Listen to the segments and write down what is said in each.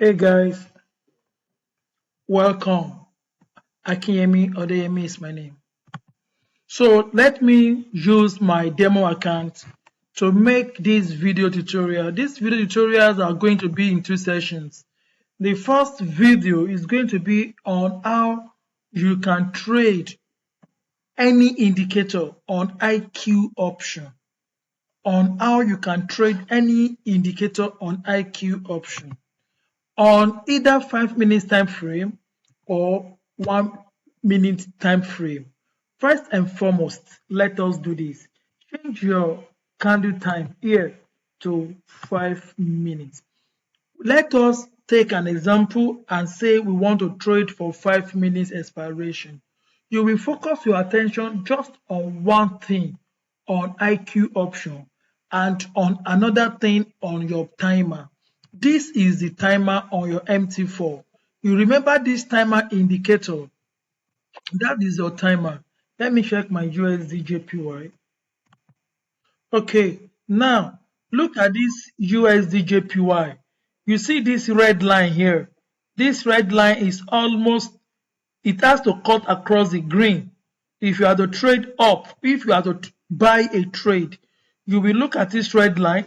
Hey guys, welcome. Akinyemi Odeyemi is my name. So let me use my demo account to make this video tutorial. These video tutorials are going to be in two sessions. The first video is going to be on how you can trade any indicator on IQ option. On how you can trade any indicator on IQ option on either 5 minutes time frame or 1 minute time frame. First and foremost, let us do this. Change your candle time here to 5 minutes. Let us take an example and say we want to trade for 5 minutes expiration. You will focus your attention just on one thing on IQ option and on another thing on your timer. This is the timer on your MT4. You remember this timer indicator? That is your timer. Let me check my USDJPY. Okay, now look at this USDJPY. You see this red line here. This red line is almost, it has to cut across the green. If you are to trade up, if you are to buy a trade, you will look at this red line,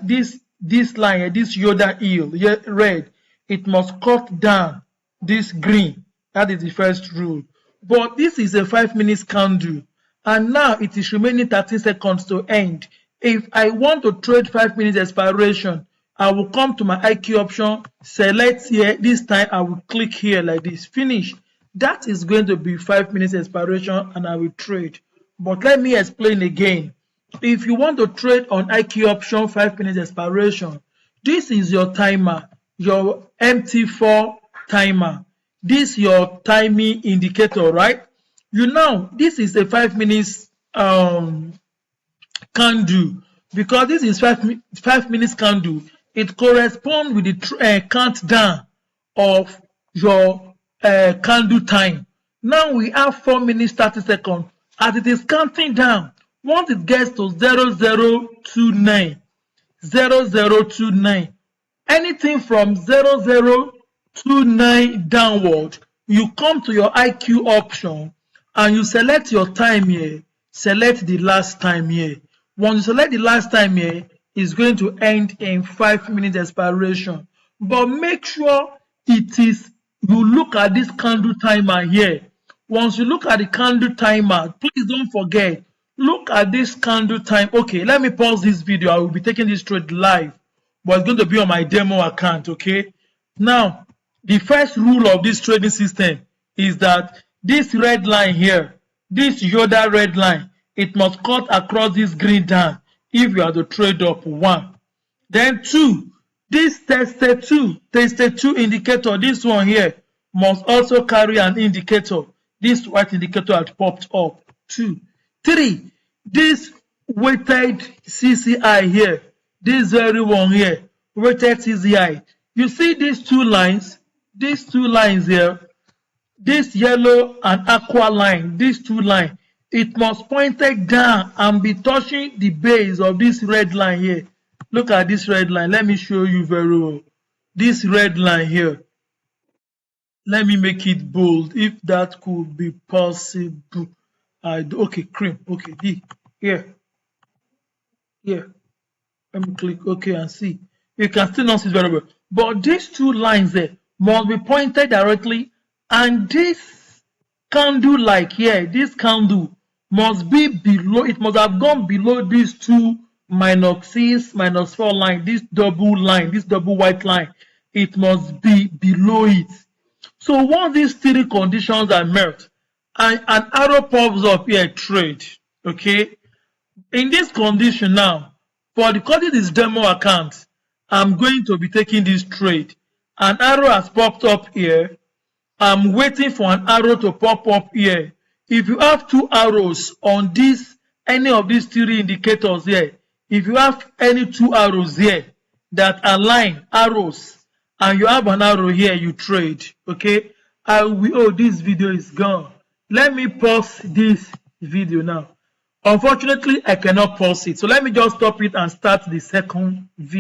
this line here, this Yoda yield, red, it must cut down this green. That is the first rule. But this is a 5 minutes candle, and now it is remaining 30 seconds to end. If I want to trade 5 minutes expiration, I will come to my IQ option, select here. This time I will click here like this, finish. That is going to be 5 minutes expiration, and I will trade. But let me explain again. If you want to trade on IQ option 5 minutes expiration, this is your timer, your MT4 timer. This is your timing indicator, right? This is a 5 minutes candle, because this is 5 minutes candle. It corresponds with the countdown of your candle time. Now we have 4 minutes 30 seconds. As it is counting down, once it gets to 0029, anything from 0029 downward, you come to your IQ option and you select your time here, select the last time here. Once you select the last time here, it's going to end in 5 minutes expiration. But make sure you look at this candle timer here. Once you look at the candle timer, please don't forget, look at this candle time. Okay, let me pause this video. I will be taking this trade live, but it's going to be on my demo account. Okay, now the first rule of this trading system is that this red line here, this Yoda red line, it must cut across this green down if you are to trade up. 1, then 2, this tested 2 indicator, this one here, must also carry an indicator. This white indicator had popped up. 2, 3, this weighted CCI here, this very one here, weighted CCI. You see these two lines here, this yellow and aqua line, these two lines, it must point down and be touching the base of this red line here. Look at this red line. Let me show you very well. This red line here. Let me make it bold if that could be possible. Okay, cream. Okay, D here. Let me click OK and see. You can still not see very well. But these two lines there must be pointed directly, and this candle like here, this candle must be below, it must have gone below these two -6, -4 line, this double line, this double white line. It must be below it. So once these 3 conditions are met and an arrow pops up here, trade. Okay, in this condition now, because it is demo account, I'm going to be taking this trade. An arrow has popped up here. I'm waiting for an arrow to pop up here. If you have 2 arrows on this, any of these 3 indicators here, if you have any 2 arrows here that align arrows, and you have an arrow here, you trade. Okay, this video is gone. Let me pause this video now. Unfortunately, I cannot pause it, so let me just stop it and start the second video.